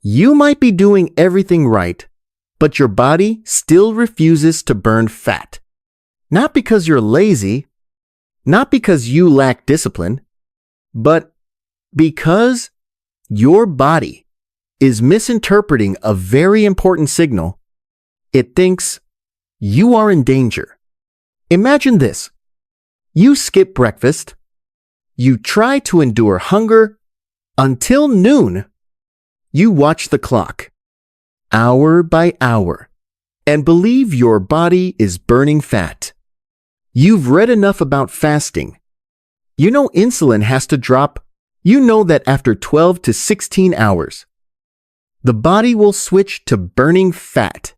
You might be doing everything right, but your body still refuses to burn fat. Not because you're lazy, not because you lack discipline, but because your body is misinterpreting a very important signal. It thinks you are in danger. Imagine this. You skip breakfast. You try to endure hunger until noon. You watch the clock, hour by hour, and believe your body is burning fat. You've read enough about fasting. You know insulin has to drop. You know that after 12 to 16 hours, the body will switch to burning fat.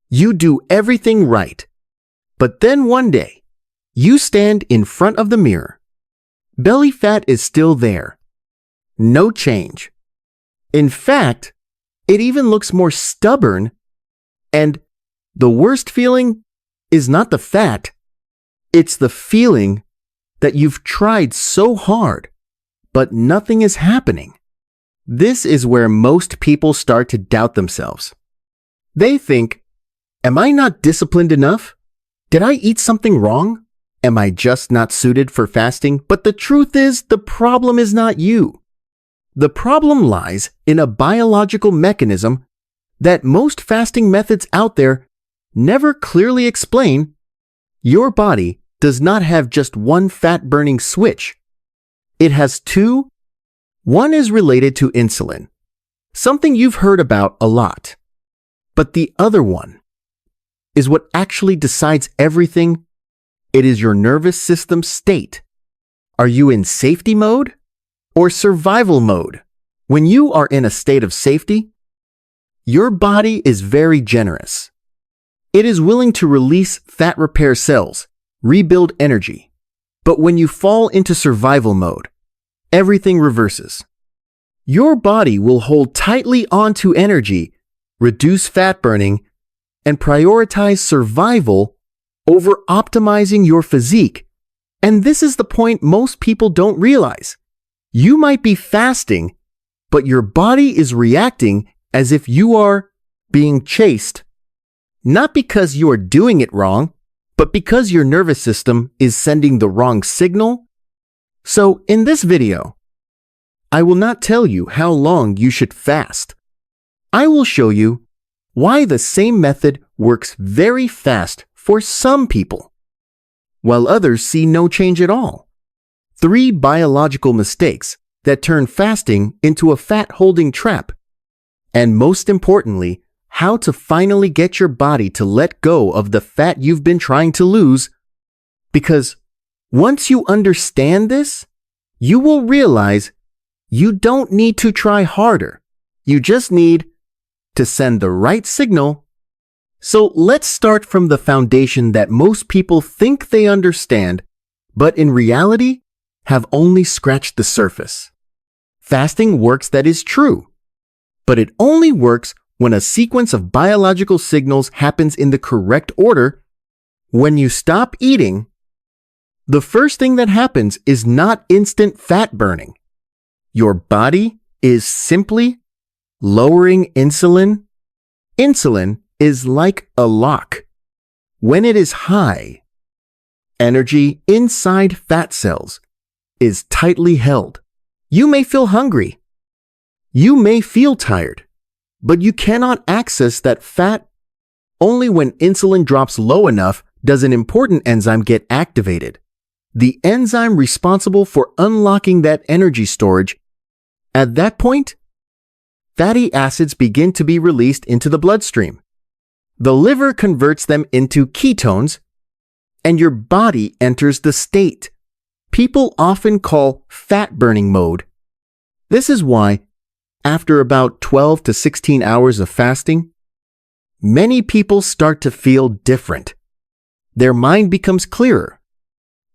You do everything right. But then one day, you stand in front of the mirror. Belly fat is still there. No change. In fact, it even looks more stubborn. And the worst feeling is not the fat. It's the feeling that you've tried so hard, but nothing is happening. This is where most people start to doubt themselves. They think, am I not disciplined enough? Did I eat something wrong? Am I just not suited for fasting? But the truth is, the problem is not you. The problem lies in a biological mechanism that most fasting methods out there never clearly explain. Your body does not have just one fat-burning switch. It has two. One is related to insulin, something you've heard about a lot. But the other one is what actually decides everything. It is your nervous system state. Are you in safety mode or survival mode? When you are in a state of safety, your body is very generous. It is willing to release fat repair cells, rebuild energy. But when you fall into survival mode, everything reverses. Your body will hold tightly onto energy, reduce fat burning, and prioritize survival over optimizing your physique. And this is the point most people don't realize. You might be fasting, but your body is reacting as if you are being chased. Not because you are doing it wrong, but because your nervous system is sending the wrong signal. So in this video, I will not tell you how long you should fast. I will show you why the same method works very fast for some people, while others see no change at all. 3 biological mistakes that turn fasting into a fat-holding trap. And most importantly, how to finally get your body to let go of the fat you've been trying to lose. Because once you understand this, you will realize you don't need to try harder. You just need to send the right signal. So let's start from the foundation that most people think they understand, but in reality have only scratched the surface. Fasting works, that is true, but it only works when a sequence of biological signals happens in the correct order. When you stop eating, the first thing that happens is not instant fat burning. Your body is simply lowering insulin. Insulin is like a lock. When it is high, energy inside fat cells is tightly held. You may feel hungry. You may feel tired, but you cannot access that fat. Only when insulin drops low enough does an important enzyme get activated. The enzyme responsible for unlocking that energy storage. At that point, fatty acids begin to be released into the bloodstream. The liver converts them into ketones, and your body enters the state people often call fat burning mode. This is why, after about 12 to 16 hours of fasting, many people start to feel different. Their mind becomes clearer.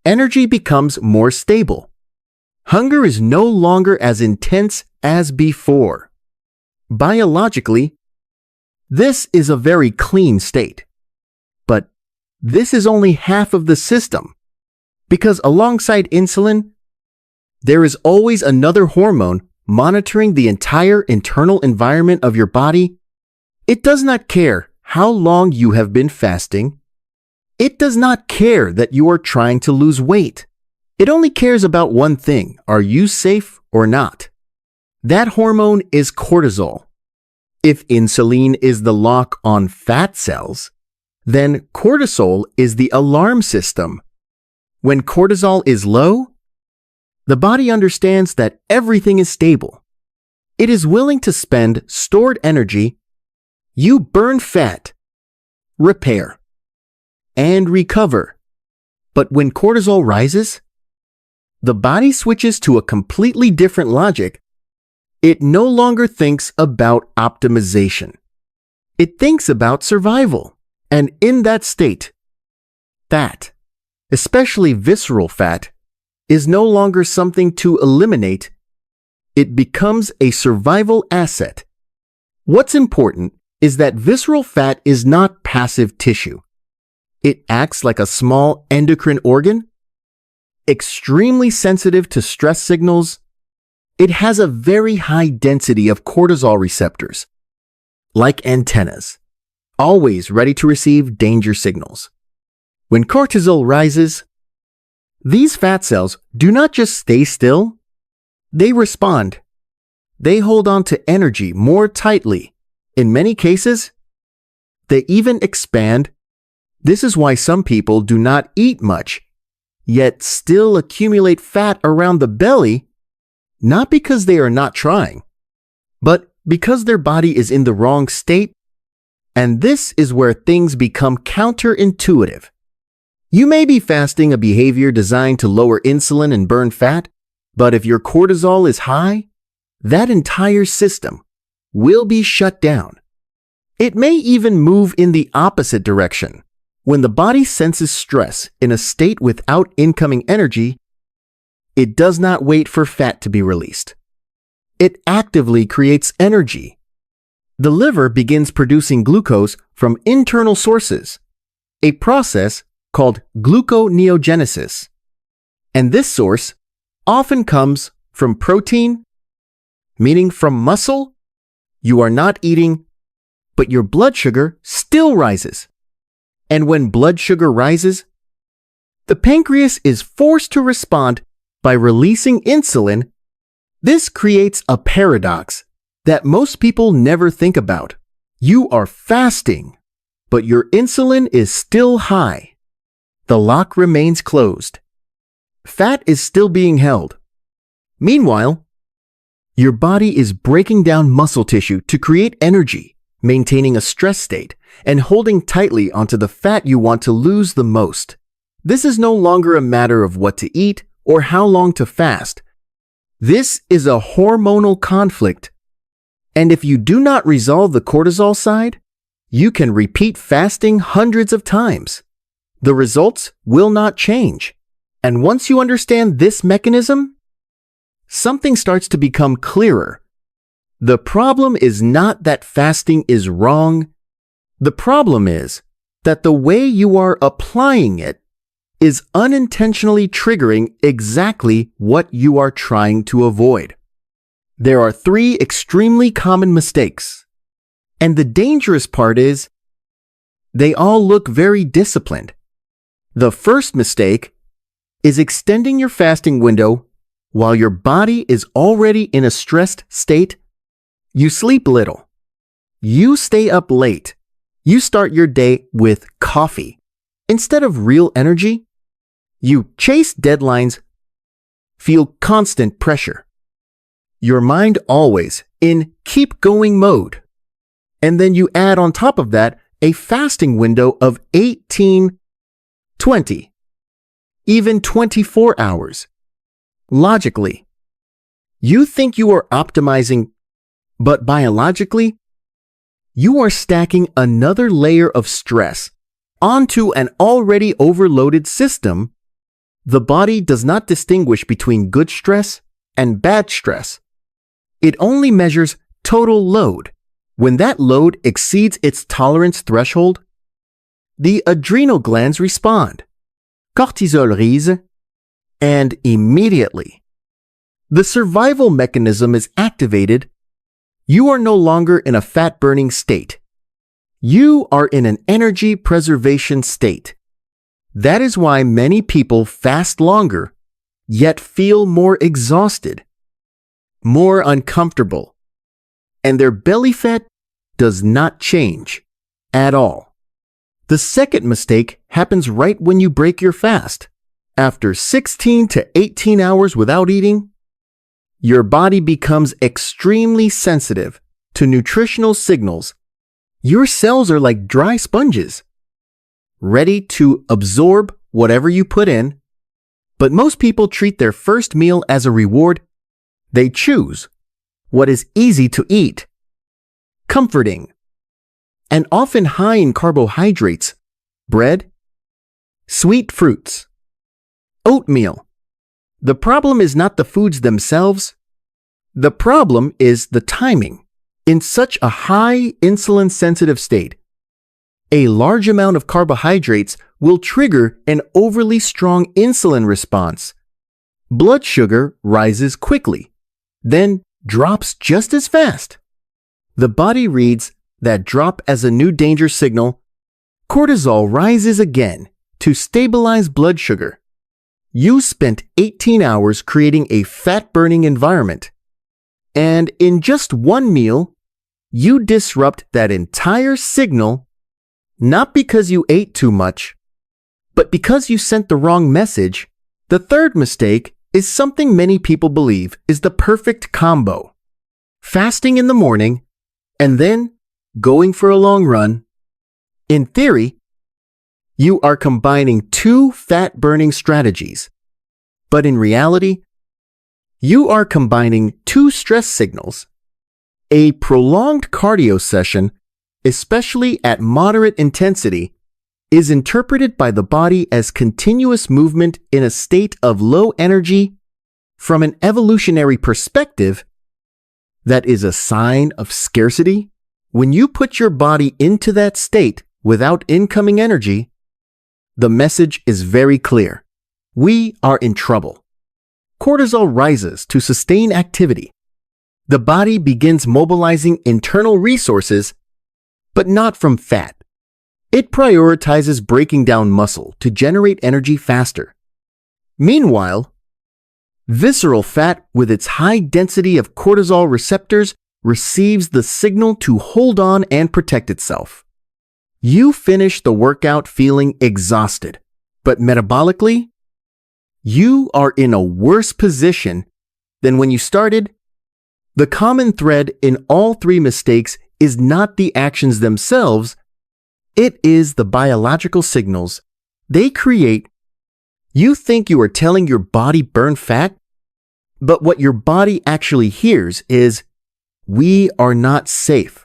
Energy becomes more stable. Hunger is no longer as intense as before. Biologically, this is a very clean state. But this is only half of the system, because alongside insulin, there is always another hormone monitoring the entire internal environment of your body. It does not care how long you have been fasting. It does not care that you are trying to lose weight. It only cares about one thing: are you safe or not? That hormone is cortisol. If insulin is the lock on fat cells, then cortisol is the alarm system. When cortisol is low, the body understands that everything is stable. It is willing to spend stored energy. You burn fat, repair, and recover. But when cortisol rises, the body switches to a completely different logic. It no longer thinks about optimization. It thinks about survival. And in that state, fat, especially visceral fat, is no longer something to eliminate. It becomes a survival asset. What's important is that visceral fat is not passive tissue. It acts like a small endocrine organ, extremely sensitive to stress signals. It has a very high density of cortisol receptors, like antennas, always ready to receive danger signals. When cortisol rises, these fat cells do not just stay still, they respond. They hold on to energy more tightly. In many cases, they even expand. This is why some people do not eat much, yet still accumulate fat around the belly, not because they are not trying, but because their body is in the wrong state. And this is where things become counterintuitive. You may be fasting a behavior designed to lower insulin and burn fat, but if your cortisol is high, that entire system will be shut down. It may even move in the opposite direction. When the body senses stress in a state without incoming energy, it does not wait for fat to be released. It actively creates energy. The liver begins producing glucose from internal sources, a process called gluconeogenesis. And this source often comes from protein, meaning from muscle. You are not eating, but your blood sugar still rises. And when blood sugar rises, the pancreas is forced to respond by releasing insulin. This creates a paradox that most people never think about. You are fasting, but your insulin is still high. The lock remains closed. Fat is still being held. Meanwhile, your body is breaking down muscle tissue to create energy, maintaining a stress state, and holding tightly onto the fat you want to lose the most. This is no longer a matter of what to eat or how long to fast. This is a hormonal conflict. And if you do not resolve the cortisol side, you can repeat fasting hundreds of times. The results will not change. And once you understand this mechanism, something starts to become clearer. The problem is not that fasting is wrong. The problem is that the way you are applying it is unintentionally triggering exactly what you are trying to avoid. There are 3 extremely common mistakes. And the dangerous part is, they all look very disciplined. The first mistake is extending your fasting window while your body is already in a stressed state. You sleep little. You stay up late. You start your day with coffee instead of real energy. You chase deadlines, feel constant pressure. Your mind always in keep going mode. And then you add on top of that a fasting window of 18, 20, even 24 hours. Logically, you think you are optimizing, but biologically, you are stacking another layer of stress onto an already overloaded system. The body does not distinguish between good stress and bad stress. It only measures total load. When that load exceeds its tolerance threshold, the adrenal glands respond. Cortisol rises, and immediately, The survival mechanism is activated. You are no longer in a fat-burning state. You are in an energy preservation state. That is why many people fast longer, yet feel more exhausted, more uncomfortable, and their belly fat does not change at all. The second mistake happens right when you break your fast. After 16 to 18 hours without eating, your body becomes extremely sensitive to nutritional signals. Your cells are like dry sponges, ready to absorb whatever you put in. But most people treat their first meal as a reward. They choose what is easy to eat, comforting, and often high in carbohydrates: bread, sweet fruits, oatmeal. The problem is not the foods themselves. The problem is the timing. In such a high insulin-sensitive state, a large amount of carbohydrates will trigger an overly strong insulin response. Blood sugar rises quickly, then drops just as fast. The body reads that drop as a new danger signal. Cortisol rises again to stabilize blood sugar. You spent 18 hours creating a fat-burning environment, and in just one meal, you disrupt that entire signal, not because you ate too much, but because you sent the wrong message. The third mistake is something many people believe is the perfect combo: fasting in the morning and then going for a long run. In theory, you are combining two fat-burning strategies, but in reality, you are combining two stress signals. A prolonged cardio session, especially at moderate intensity, is interpreted by the body as continuous movement in a state of low energy. From an evolutionary perspective, that is a sign of scarcity. When you put your body into that state without incoming energy, the message is very clear: we are in trouble. Cortisol rises to sustain activity. The body begins mobilizing internal resources, but not from fat. It prioritizes breaking down muscle to generate energy faster. Meanwhile, visceral fat, with its high density of cortisol receptors, receives the signal to hold on and protect itself. You finish the workout feeling exhausted, but metabolically, you are in a worse position than when you started. The common thread in all three mistakes is not the actions themselves, it is the biological signals they create. You think you are telling your body burn fat, but what your body actually hears is, we are not safe.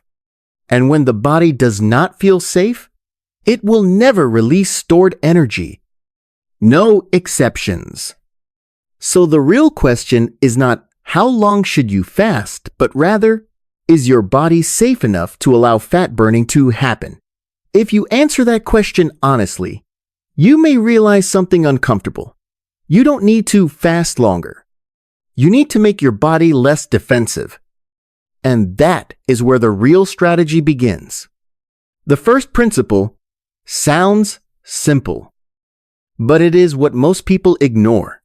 And when the body does not feel safe, it will never release stored energy. No exceptions. So the real question is not how long should you fast, but rather, is your body safe enough to allow fat burning to happen? If you answer that question honestly, you may realize something uncomfortable. You don't need to fast longer. You need to make your body less defensive. And that is where the real strategy begins. The first principle sounds simple, but it is what most people ignore.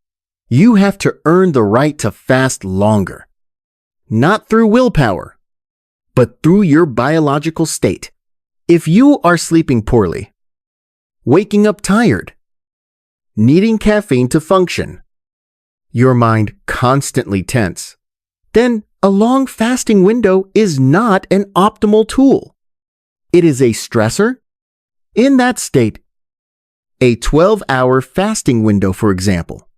You have to earn the right to fast longer. Not through willpower, but through your biological state. If you are sleeping poorly, waking up tired, needing caffeine to function, your mind constantly tense, then a long fasting window is not an optimal tool. It is a stressor. In that state, a 12-hour fasting window, for example,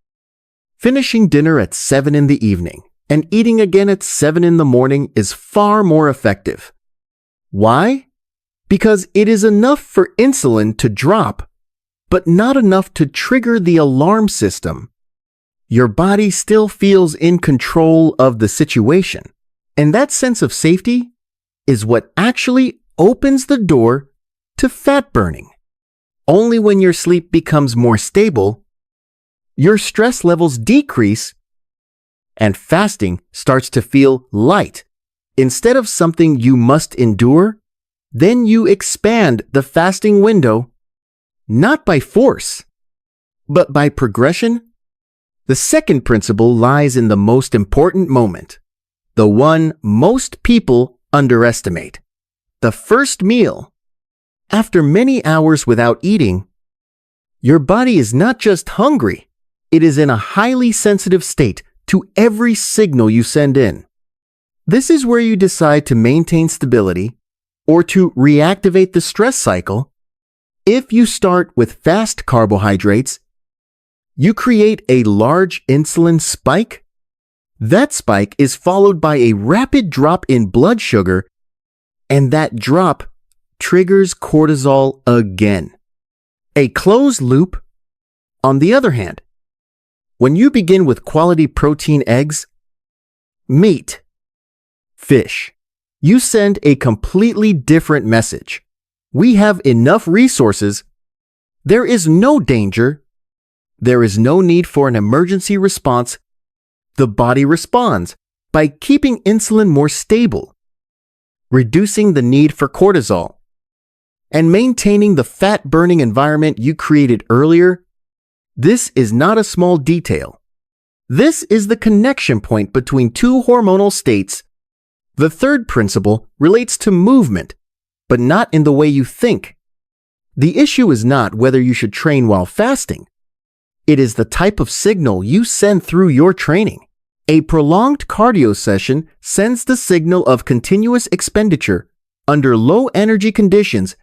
finishing dinner at 7 in the evening and eating again at 7 in the morning is far more effective. Why? Because it is enough for insulin to drop, but not enough to trigger the alarm system. Your body still feels in control of the situation, and that sense of safety is what actually opens the door to fat burning. Only when your sleep becomes more stable, your stress levels decrease, and fasting starts to feel light. Instead of something you must endure, then you expand the fasting window, not by force, but by progression. The second principle lies in the most important moment, the one most people underestimate. The first meal. After many hours without eating, your body is not just hungry, it is in a highly sensitive state to every signal you send in. This is where you decide to maintain stability or to reactivate the stress cycle. If you start with fast carbohydrates, you create a large insulin spike. That spike is followed by a rapid drop in blood sugar, and that drop triggers cortisol again. A closed loop. On the other hand, when you begin with quality protein eggs, meat, fish, you send a completely different message. We have enough resources. There is no danger. There is no need for an emergency response. The body responds by keeping insulin more stable, reducing the need for cortisol, and maintaining the fat-burning environment you created earlier. This is not a small detail. This is the connection point between two hormonal states. The third principle relates to movement, but not in the way you think. The issue is not whether you should train while fasting. It is the type of signal you send through your training. A prolonged cardio session sends the signal of continuous expenditure under low-energy conditions.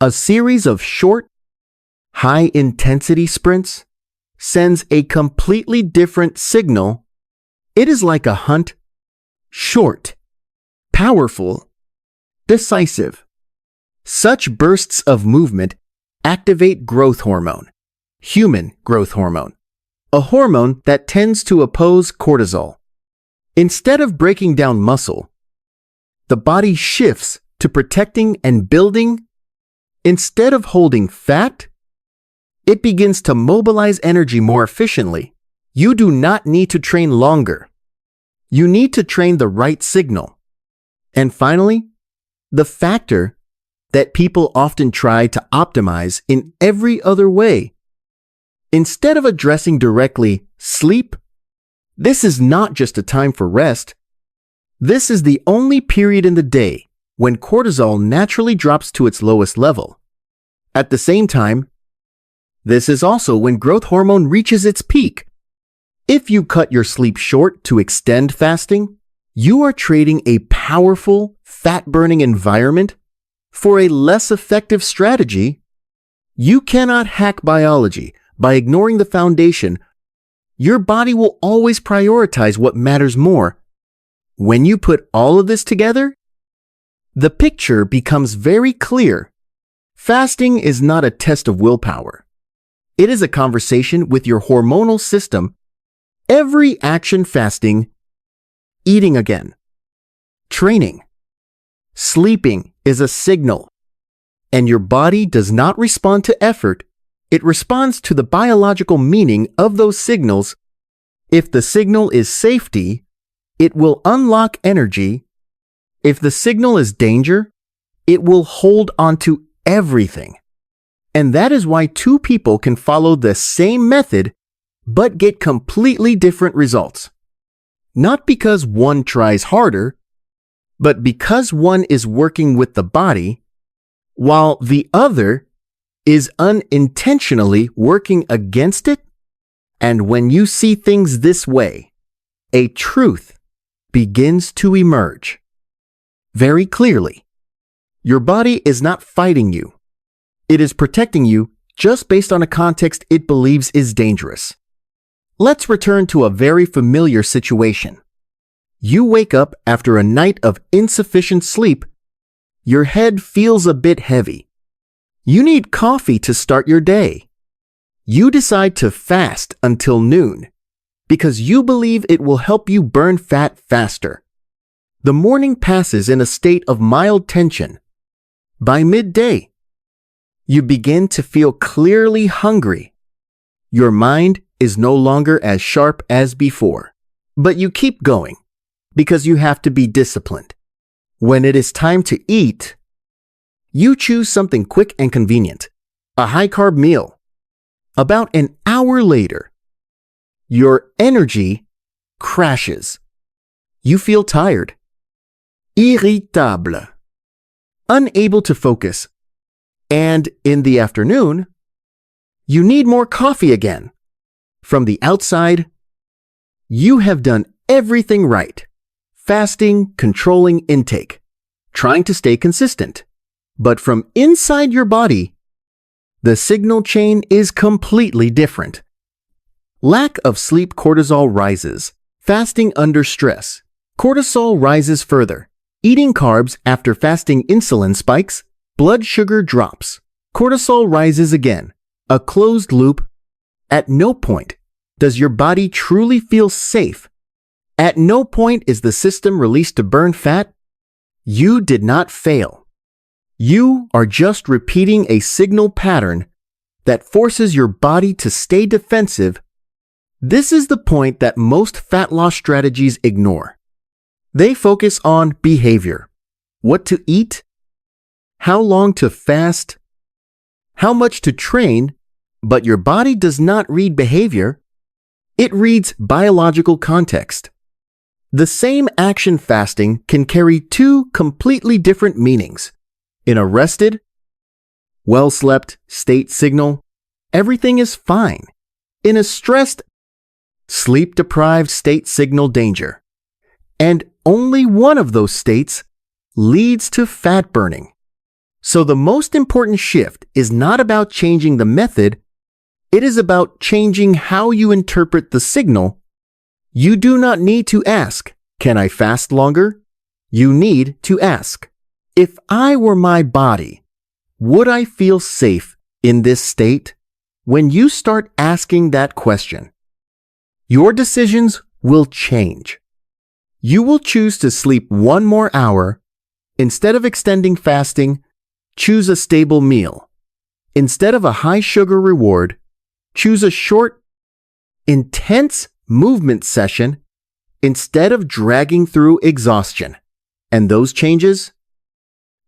A series of short, high-intensity sprints sends a completely different signal. It is like a hunt, short, powerful, decisive. Such bursts of movement activate growth hormone, human growth hormone, a hormone that tends to oppose cortisol. Instead of breaking down muscle, the body shifts to protecting and building. Instead of holding fat, it begins to mobilize energy more efficiently. You do not need to train longer. You need to train the right signal. And finally, the factor that people often try to optimize in every other way. Instead of addressing directly sleep, this is not just a time for rest. This is the only period in the day when cortisol naturally drops to its lowest level. At the same time, this is also when growth hormone reaches its peak. If you cut your sleep short to extend fasting, you are trading a powerful, fat-burning environment for a less effective strategy. You cannot hack biology by ignoring the foundation. Your body will always prioritize what matters more. When you put all of this together, the picture becomes very clear. Fasting is not a test of willpower. It is a conversation with your hormonal system. Every action fasting, eating again, training, sleeping is a signal. And your body does not respond to effort. It responds to the biological meaning of those signals. If the signal is safety, it will unlock energy. If the signal is danger, it will hold onto everything. And that is why two people can follow the same method but get completely different results. Not because one tries harder, but because one is working with the body, while the other is unintentionally working against it. And when you see things this way, a truth begins to emerge very clearly. Your body is not fighting you. It is protecting you just based on a context it believes is dangerous. Let's return to a very familiar situation. You wake up after a night of insufficient sleep. Your head feels a bit heavy. You need coffee to start your day. You decide to fast until noon because you believe it will help you burn fat faster. The morning passes in a state of mild tension. By midday, you begin to feel clearly hungry. Your mind is no longer as sharp as before. But you keep going because you have to be disciplined. When it is time to eat, you choose something quick and convenient, a high-carb meal. About an hour later, your energy crashes. You feel tired, irritable, unable to focus, and in the afternoon, you need more coffee again. From the outside, you have done everything right. Fasting, controlling intake, trying to stay consistent. But from inside your body, the signal chain is completely different. Lack of sleep cortisol rises. Fasting under stress. Cortisol rises further. Eating carbs after fasting insulin spikes. Blood sugar drops. Cortisol rises again. A closed loop. At no point does your body truly feel safe. At no point is the system released to burn fat. You did not fail. You are just repeating a signal pattern that forces your body to stay defensive. This is the point that most fat loss strategies ignore. They focus on behavior, what to eat, how long to fast, how much to train, but your body does not read behavior. It reads biological context. The same action fasting can carry two completely different meanings. In a rested, well-slept state signal, everything is fine. In a stressed, sleep-deprived state signal danger. And only one of those states leads to fat burning. So the most important shift is not about changing the method, it is about changing how you interpret the signal. You do not need to ask, "Can I fast longer?" You need to ask, "If I were my body, would I feel safe in this state?" When you start asking that question, your decisions will change. You will choose to sleep 1 more hour. Instead of extending fasting, choose a stable meal. Instead of a high-sugar reward, choose a short, intense movement session instead of dragging through exhaustion. And those changes,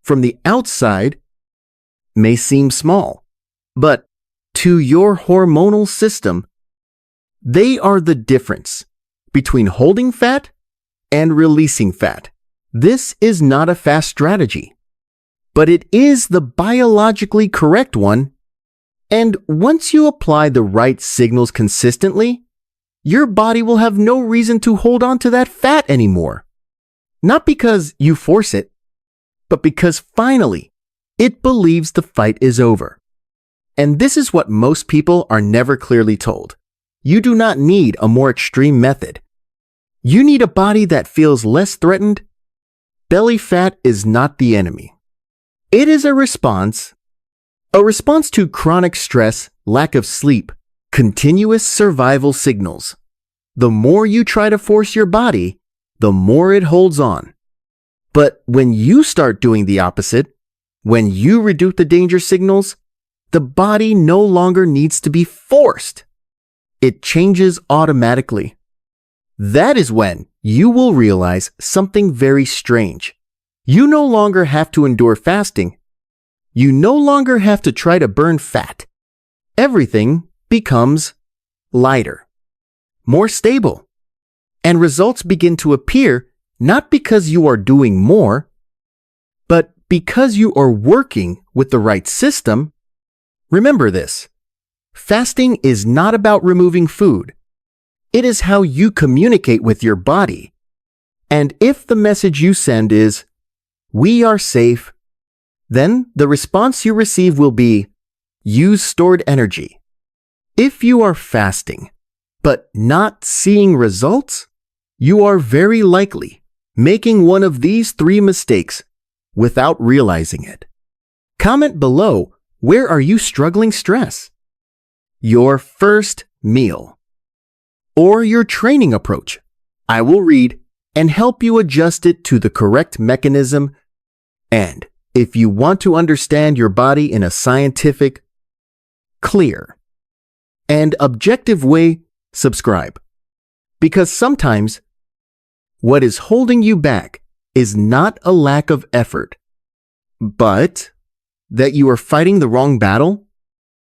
from the outside, may seem small, but to your hormonal system, they are the difference between holding fat and releasing fat. This is not a fast strategy, but it is the biologically correct one. And once you apply the right signals consistently, your body will have no reason to hold on to that fat anymore. Not because you force it, but because finally it believes the fight is over. And this is what most people are never clearly told. You do not need a more extreme method. You need a body that feels less threatened. Belly fat is not the enemy. It is a response to chronic stress, lack of sleep, continuous survival signals. The more you try to force your body, the more it holds on. But when you start doing the opposite, when you reduce the danger signals, the body no longer needs to be forced. It changes automatically. That is when you will realize something very strange. You no longer have to endure fasting. You no longer have to try to burn fat. Everything becomes lighter, more stable, and results begin to appear not because you are doing more, but because you are working with the right system. Remember this. Fasting is not about removing food. It is how you communicate with your body. And if the message you send is, "We are safe," then the response you receive will be, "Use stored energy." If you are fasting, but not seeing results, you are very likely making one of these 3 mistakes without realizing it. Comment below, where are you struggling stress? Your first meal, or your training approach. I will read and help you adjust it to the correct mechanism. And if you want to understand your body in a scientific, clear, and objective way, subscribe. Because sometimes what is holding you back is not a lack of effort, but that you are fighting the wrong battle